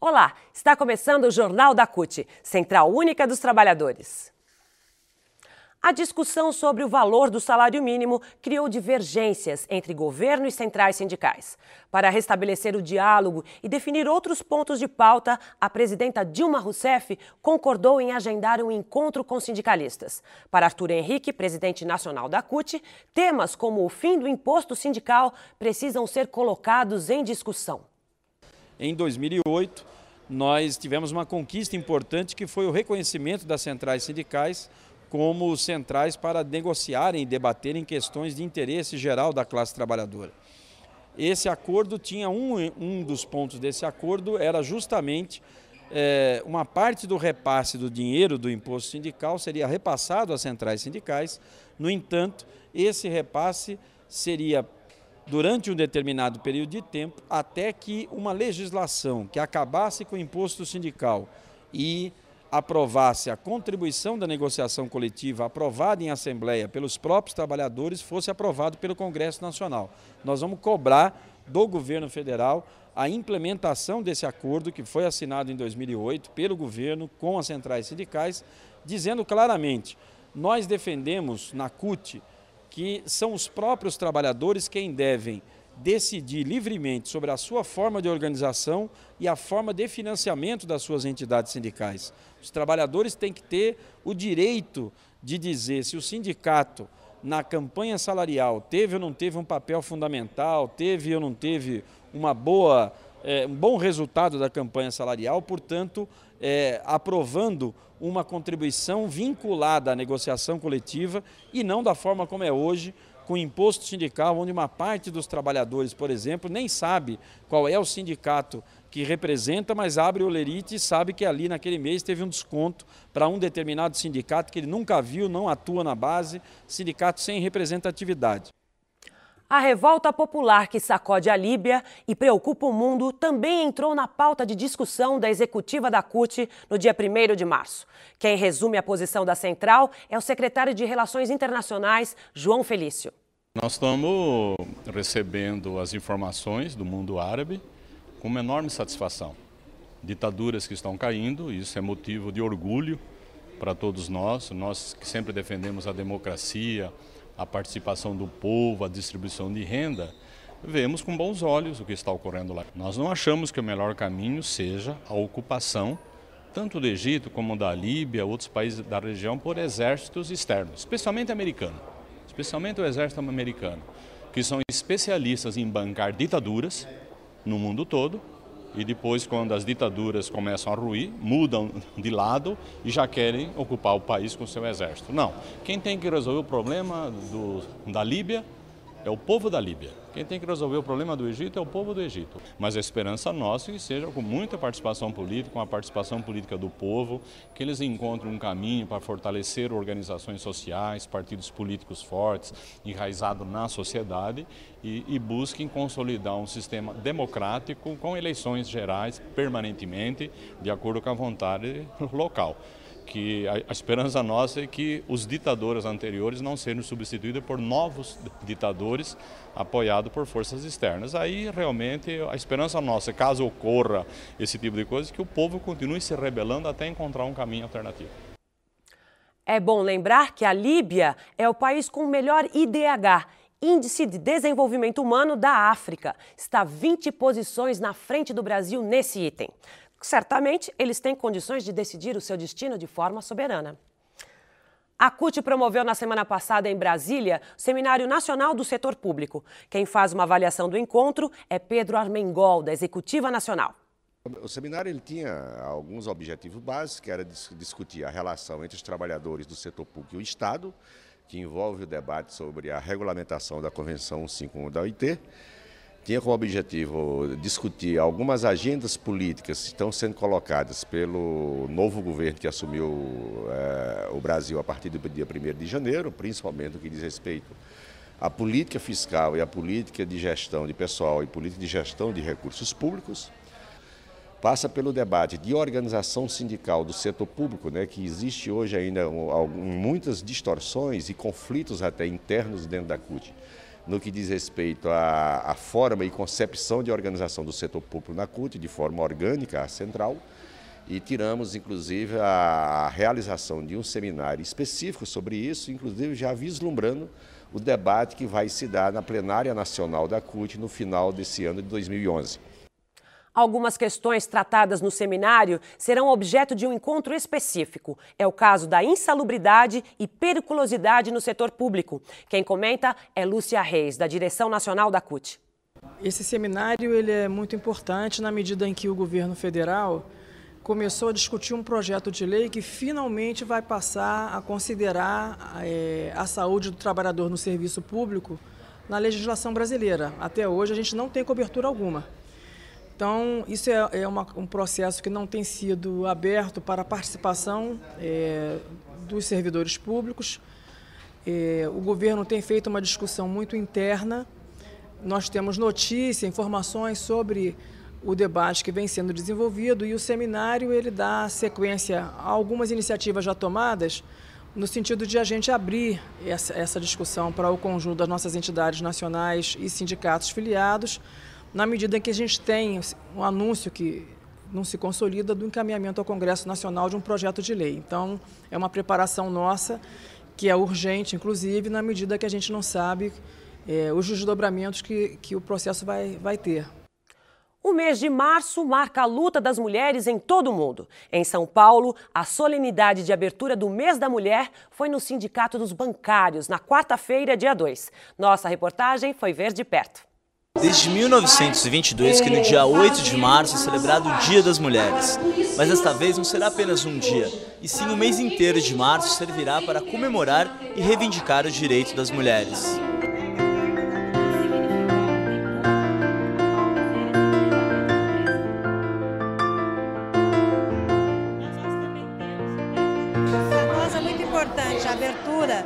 Olá, está começando o Jornal da CUT, Central Única dos Trabalhadores. A discussão sobre o valor do salário mínimo criou divergências entre governo e centrais sindicais. Para restabelecer o diálogo e definir outros pontos de pauta, a presidenta Dilma Rousseff concordou em agendar um encontro com sindicalistas. Para Arthur Henrique, presidente nacional da CUT, temas como o fim do imposto sindical precisam ser colocados em discussão. Em 2008, nós tivemos uma conquista importante que foi o reconhecimento das centrais sindicais como centrais para negociarem e debaterem questões de interesse geral da classe trabalhadora. Esse acordo tinha um dos pontos desse acordo era justamente uma parte do repasse do dinheiro do imposto sindical seria repassado às centrais sindicais. No entanto, esse repasse seria durante um determinado período de tempo, até que uma legislação que acabasse com o imposto sindical e aprovasse a contribuição da negociação coletiva aprovada em assembleia pelos próprios trabalhadores fosse aprovado pelo Congresso Nacional. Nós vamos cobrar do governo federal a implementação desse acordo que foi assinado em 2008 pelo governo com as centrais sindicais, dizendo claramente, nós defendemos na CUT que são os próprios trabalhadores quem devem decidir livremente sobre a sua forma de organização e a forma de financiamento das suas entidades sindicais. Os trabalhadores têm que ter o direito de dizer se o sindicato, na campanha salarial, teve ou não teve um papel fundamental, teve ou não teve um bom resultado da campanha salarial, portanto, aprovando uma contribuição vinculada à negociação coletiva e não da forma como é hoje, com imposto sindical, onde uma parte dos trabalhadores, por exemplo, nem sabe qual é o sindicato que representa, mas abre o olerite e sabe que ali naquele mês teve um desconto para um determinado sindicato que ele nunca viu, não atua na base, sindicato sem representatividade. A revolta popular que sacode a Líbia e preocupa o mundo também entrou na pauta de discussão da executiva da CUT no dia 1º de março. Quem resume a posição da central é o secretário de Relações Internacionais, João Felício. Nós estamos recebendo as informações do mundo árabe com uma enorme satisfação. Ditaduras que estão caindo, isso é motivo de orgulho para todos nós que sempre defendemos a democracia, a participação do povo, a distribuição de renda, vemos com bons olhos o que está ocorrendo lá. Nós não achamos que o melhor caminho seja a ocupação, tanto do Egito como da Líbia, outros países da região, por exércitos externos, especialmente americano, especialmente o exército americano, que são especialistas em bancar ditaduras no mundo todo, e depois, quando as ditaduras começam a ruir, mudam de lado e já querem ocupar o país com seu exército. Não, quem tem que resolver o problema da Líbia é o povo da Líbia. Quem tem que resolver o problema do Egito é o povo do Egito. Mas a esperança nossa é que seja com muita participação política, com a participação política do povo, que eles encontrem um caminho para fortalecer organizações sociais, partidos políticos fortes, enraizados na sociedade e busquem consolidar um sistema democrático com eleições gerais permanentemente, de acordo com a vontade local. Que a esperança nossa é que os ditadores anteriores não sejam substituídos por novos ditadores apoiados por forças externas. Aí realmente a esperança nossa, caso ocorra esse tipo de coisa, é que o povo continue se rebelando até encontrar um caminho alternativo. É bom lembrar que a Líbia é o país com o melhor IDH, Índice de Desenvolvimento Humano da África. Está 20 posições na frente do Brasil nesse item. Certamente, eles têm condições de decidir o seu destino de forma soberana. A CUT promoveu na semana passada em Brasília o Seminário Nacional do Setor Público. Quem faz uma avaliação do encontro é Pedro Armengol, da Executiva Nacional. O seminário ele tinha alguns objetivos básicos, que era discutir a relação entre os trabalhadores do setor público e o Estado, que envolve o debate sobre a regulamentação da Convenção 151 da OIT. Tinha como objetivo discutir algumas agendas políticas que estão sendo colocadas pelo novo governo que assumiu o Brasil a partir do dia 1º de janeiro, principalmente no que diz respeito à política fiscal e à política de gestão de pessoal e política de gestão de recursos públicos. Passa pelo debate de organização sindical do setor público, né, que existe hoje ainda muitas distorções e conflitos até internos dentro da CUT. no que diz respeito à forma e concepção de organização do setor público na CUT, de forma orgânica, central, e tiramos, inclusive, a realização de um seminário específico sobre isso, inclusive já vislumbrando o debate que vai se dar na plenária nacional da CUT no final desse ano de 2011. Algumas questões tratadas no seminário serão objeto de um encontro específico. É o caso da insalubridade e periculosidade no setor público. Quem comenta é Lúcia Reis, da Direção Nacional da CUT. Esse seminário ele é muito importante na medida em que o governo federal começou a discutir um projeto de lei que finalmente vai passar a considerar a saúde do trabalhador no serviço público na legislação brasileira. Até hoje a gente não tem cobertura alguma. Então, isso é um processo que não tem sido aberto para a participação dos servidores públicos. O governo tem feito uma discussão muito interna. Nós temos notícia, informações sobre o debate que vem sendo desenvolvido e o seminário ele dá sequência a algumas iniciativas já tomadas no sentido de a gente abrir essa discussão para o conjunto das nossas entidades nacionais e sindicatos filiados, na medida em que a gente tem um anúncio que não se consolida do encaminhamento ao Congresso Nacional de um projeto de lei. Então, é uma preparação nossa, que é urgente, inclusive, na medida que a gente não sabe os desdobramentos que o processo vai ter. O mês de março marca a luta das mulheres em todo o mundo. Em São Paulo, a solenidade de abertura do Mês da Mulher foi no Sindicato dos Bancários, na quarta-feira, dia 2. Nossa reportagem foi ver de perto. Desde 1922 que no dia 8 de março é celebrado o Dia das Mulheres. Mas desta vez não será apenas um dia, e sim o mês inteiro de março servirá para comemorar e reivindicar o direito das mulheres. Para nós é muito importante a abertura,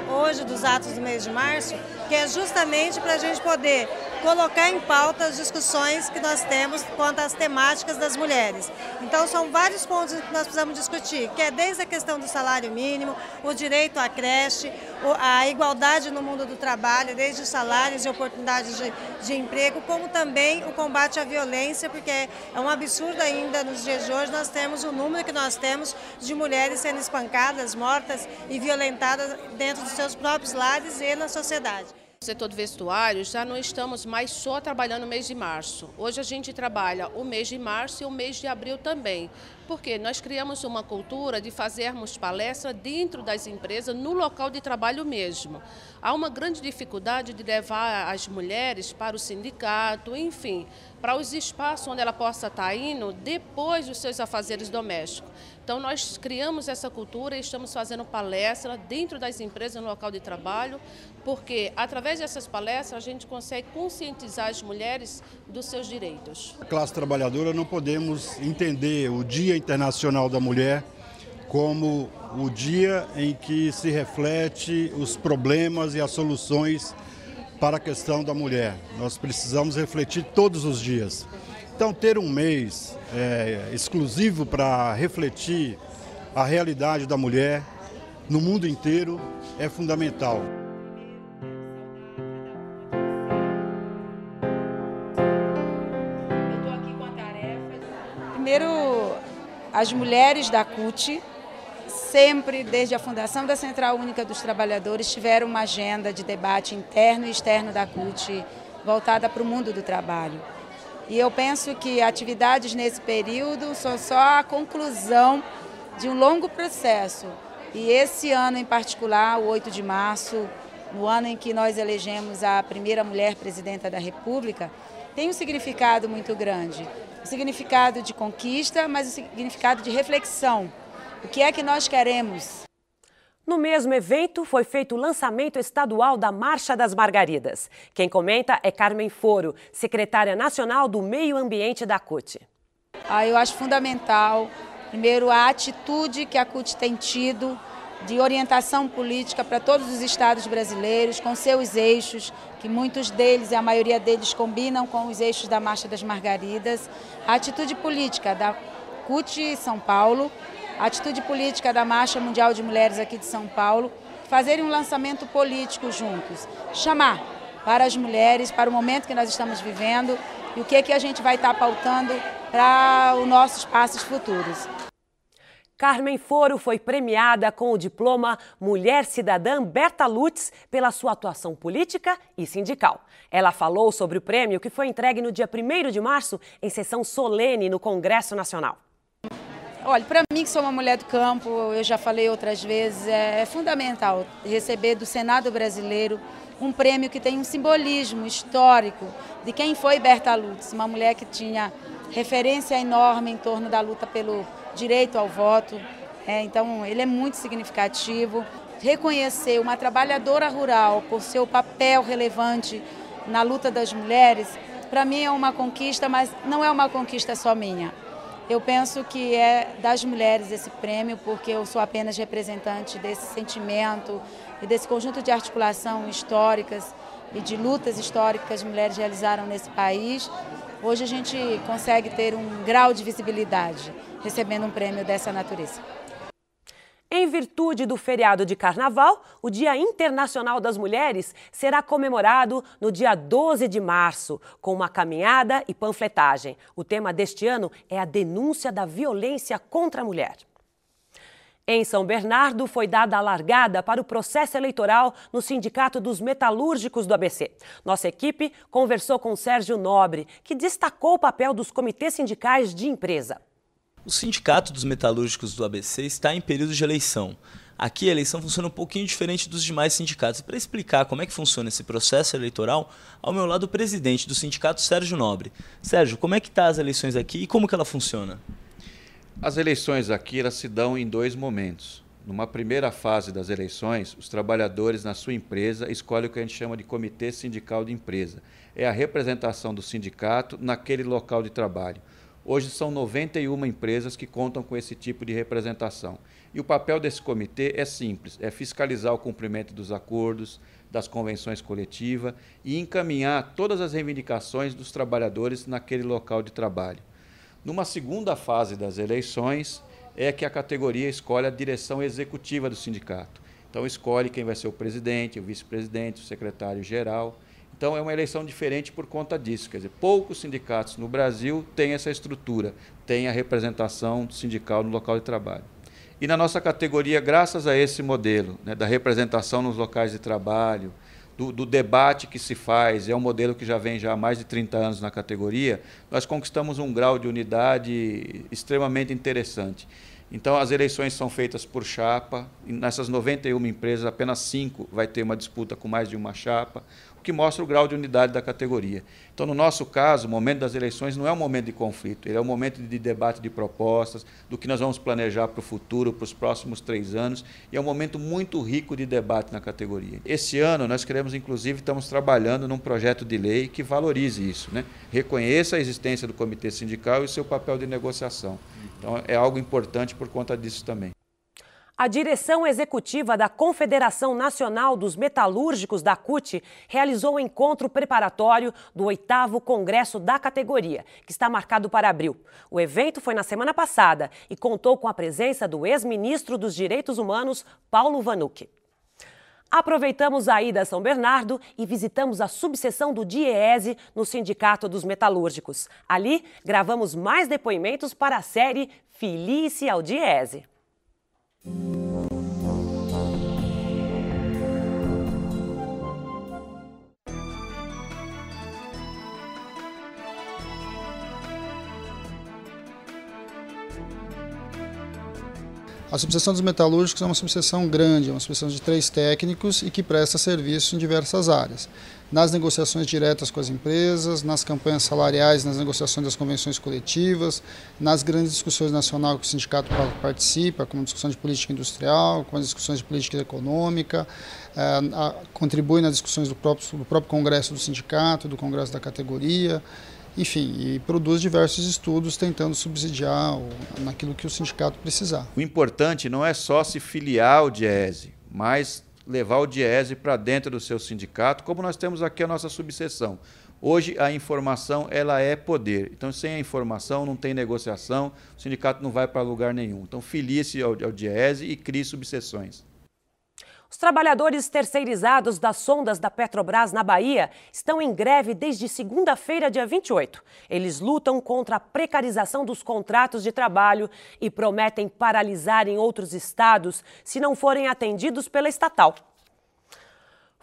hoje dos atos do mês de março, que é justamente para a gente poder colocar em pauta as discussões que nós temos quanto às temáticas das mulheres. Então, são vários pontos que nós precisamos discutir, que é desde a questão do salário mínimo, o direito à creche, a igualdade no mundo do trabalho, desde os salários e oportunidades de emprego, como também o combate à violência, porque é um absurdo ainda nos dias de hoje nós temos o número que nós temos de mulheres sendo espancadas, mortas e violentadas dentro dos seus próprios lares e na sociedade. No setor do vestuário, já não estamos mais só trabalhando no mês de março. Hoje a gente trabalha o mês de março e o mês de abril também. Porque nós criamos uma cultura de fazermos palestra dentro das empresas, no local de trabalho mesmo. Há uma grande dificuldade de levar as mulheres para o sindicato, enfim, para os espaços onde ela possa estar indo depois dos seus afazeres domésticos. Então, nós criamos essa cultura e estamos fazendo palestra dentro das empresas, no local de trabalho, porque, através dessas palestras, a gente consegue conscientizar as mulheres dos seus direitos. A classe trabalhadora não podemos entender o Dia Internacional da Mulher como o dia em que se reflete os problemas e as soluções para a questão da mulher. Nós precisamos refletir todos os dias. Então, ter um mês exclusivo para refletir a realidade da mulher no mundo inteiro é fundamental. Eu estou aqui com a tarefa. Primeiro, as mulheres da CUT, sempre desde a fundação da Central Única dos Trabalhadores, tiveram uma agenda de debate interno e externo da CUT voltada para o mundo do trabalho. E eu penso que atividades nesse período são só a conclusão de um longo processo. E esse ano em particular, o 8 de março, no ano em que nós elegemos a primeira mulher presidenta da República, tem um significado muito grande. Um significado de conquista, mas um significado de reflexão. O que é que nós queremos? No mesmo evento, foi feito o lançamento estadual da Marcha das Margaridas. Quem comenta é Carmen Foro, secretária nacional do Meio Ambiente da CUT. Eu acho fundamental, primeiro, a atitude que a CUT tem tido de orientação política para todos os estados brasileiros, com seus eixos, que muitos deles e a maioria deles combinam com os eixos da Marcha das Margaridas. A atitude política da CUT São Paulo, a atitude política da Marcha Mundial de Mulheres aqui de São Paulo, fazerem um lançamento político juntos, chamar para as mulheres, para o momento que nós estamos vivendo e o que a gente vai estar pautando para os nossos passos futuros. Carmen Foro foi premiada com o diploma Mulher Cidadã Berta Lutz pela sua atuação política e sindical. Ela falou sobre o prêmio que foi entregue no dia 1º de março em sessão solene no Congresso Nacional. Olha, para mim que sou uma mulher do campo, eu já falei outras vezes, é fundamental receber do Senado brasileiro um prêmio que tem um simbolismo histórico de quem foi Berta Lutz, uma mulher que tinha referência enorme em torno da luta pelo direito ao voto. Então, ele é muito significativo. Reconhecer uma trabalhadora rural por seu papel relevante na luta das mulheres, para mim é uma conquista, mas não é uma conquista só minha. Eu penso que é das mulheres esse prêmio, porque eu sou apenas representante desse sentimento e desse conjunto de articulação históricas e de lutas históricas que as mulheres realizaram nesse país. Hoje a gente consegue ter um grau de visibilidade recebendo um prêmio dessa natureza. Em virtude do feriado de Carnaval, o Dia Internacional das Mulheres será comemorado no dia 12 de março, com uma caminhada e panfletagem. O tema deste ano é a denúncia da violência contra a mulher. Em São Bernardo, foi dada a largada para o processo eleitoral no Sindicato dos Metalúrgicos do ABC. Nossa equipe conversou com Sérgio Nobre, que destacou o papel dos comitês sindicais de empresa. O Sindicato dos Metalúrgicos do ABC está em período de eleição. Aqui a eleição funciona um pouquinho diferente dos demais sindicatos. Para explicar como é que funciona esse processo eleitoral, ao meu lado o presidente do sindicato, Sérgio Nobre. Sérgio, como é que estão as eleições aqui e como que ela funciona? As eleições aqui elas se dão em 2 momentos. Numa primeira fase das eleições, os trabalhadores na sua empresa escolhem o que a gente chama de comitê sindical de empresa. É a representação do sindicato naquele local de trabalho. Hoje são 91 empresas que contam com esse tipo de representação. E o papel desse comitê é simples, é fiscalizar o cumprimento dos acordos, das convenções coletivas e encaminhar todas as reivindicações dos trabalhadores naquele local de trabalho. Numa segunda fase das eleições, é que a categoria escolhe a direção executiva do sindicato. Então, escolhe quem vai ser o presidente, o vice-presidente, o secretário-geral. Então, é uma eleição diferente por conta disso. Quer dizer, poucos sindicatos no Brasil têm essa estrutura, têm a representação sindical no local de trabalho. E na nossa categoria, graças a esse modelo, né, da representação nos locais de trabalho, do debate que se faz, é um modelo que já vem já há mais de 30 anos na categoria, nós conquistamos um grau de unidade extremamente interessante. Então, as eleições são feitas por chapa, e nessas 91 empresas, apenas 5 vai ter uma disputa com mais de uma chapa, o que mostra o grau de unidade da categoria. Então, no nosso caso, o momento das eleições não é um momento de conflito, ele é um momento de debate de propostas, do que nós vamos planejar para o futuro, para os próximos 3 anos, e é um momento muito rico de debate na categoria. Esse ano, nós queremos, inclusive, estamos trabalhando num projeto de lei que valorize isso, né? Reconheça a existência do comitê sindical e o seu papel de negociação. Então, é algo importante por conta disso também. A direção executiva da Confederação Nacional dos Metalúrgicos da CUT realizou o encontro preparatório do 8º Congresso da categoria, que está marcado para abril. O evento foi na semana passada e contou com a presença do ex-ministro dos Direitos Humanos, Paulo Vanucchi. Aproveitamos a ida a São Bernardo e visitamos a subseção do DIEESE no Sindicato dos Metalúrgicos. Ali, gravamos mais depoimentos para a série Filie-se ao DIEESE. A subseção dos metalúrgicos é uma subseção grande, é uma subseção de 3 técnicos e que presta serviço em diversas áreas. Nas negociações diretas com as empresas, nas campanhas salariais, nas negociações das convenções coletivas, nas grandes discussões nacionais que o sindicato participa, como a discussão de política industrial, com as discussões de política econômica, contribui nas discussões do próprio congresso do sindicato, do congresso da categoria, enfim, e produz diversos estudos tentando subsidiar naquilo que o sindicato precisar. O importante não é só se filiar ao DIEESE, mas levar o DIEESE para dentro do seu sindicato, como nós temos aqui a nossa subseção. Hoje a informação ela é poder, então sem a informação não tem negociação, o sindicato não vai para lugar nenhum. Então filie-se ao DIEESE e crie subseções. O Os trabalhadores terceirizados das sondas da Petrobras na Bahia estão em greve desde segunda-feira, dia 28. Eles lutam contra a precarização dos contratos de trabalho e prometem paralisar em outros estados se não forem atendidos pela estatal.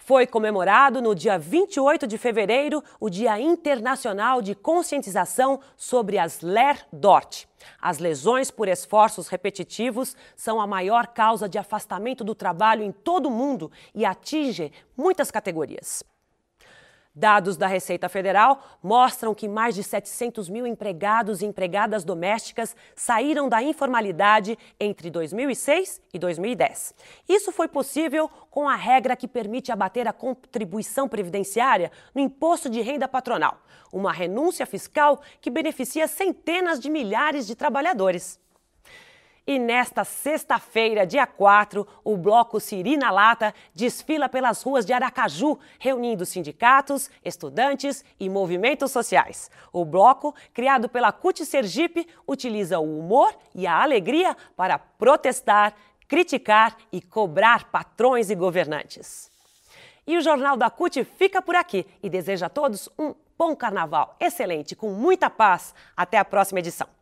Foi comemorado no dia 28 de fevereiro o Dia Internacional de Conscientização sobre as LER-DORT. As lesões por esforços repetitivos são a maior causa de afastamento do trabalho em todo o mundo e atingem muitas categorias. Dados da Receita Federal mostram que mais de 700 mil empregados e empregadas domésticas saíram da informalidade entre 2006 e 2010. Isso foi possível com a regra que permite abater a contribuição previdenciária no imposto de renda patronal, uma renúncia fiscal que beneficia centenas de milhares de trabalhadores. E nesta sexta-feira, dia 4, o bloco Siri na Lata desfila pelas ruas de Aracaju, reunindo sindicatos, estudantes e movimentos sociais. O bloco, criado pela CUT Sergipe, utiliza o humor e a alegria para protestar, criticar e cobrar patrões e governantes. E o Jornal da CUT fica por aqui e deseja a todos um bom carnaval excelente, com muita paz. Até a próxima edição.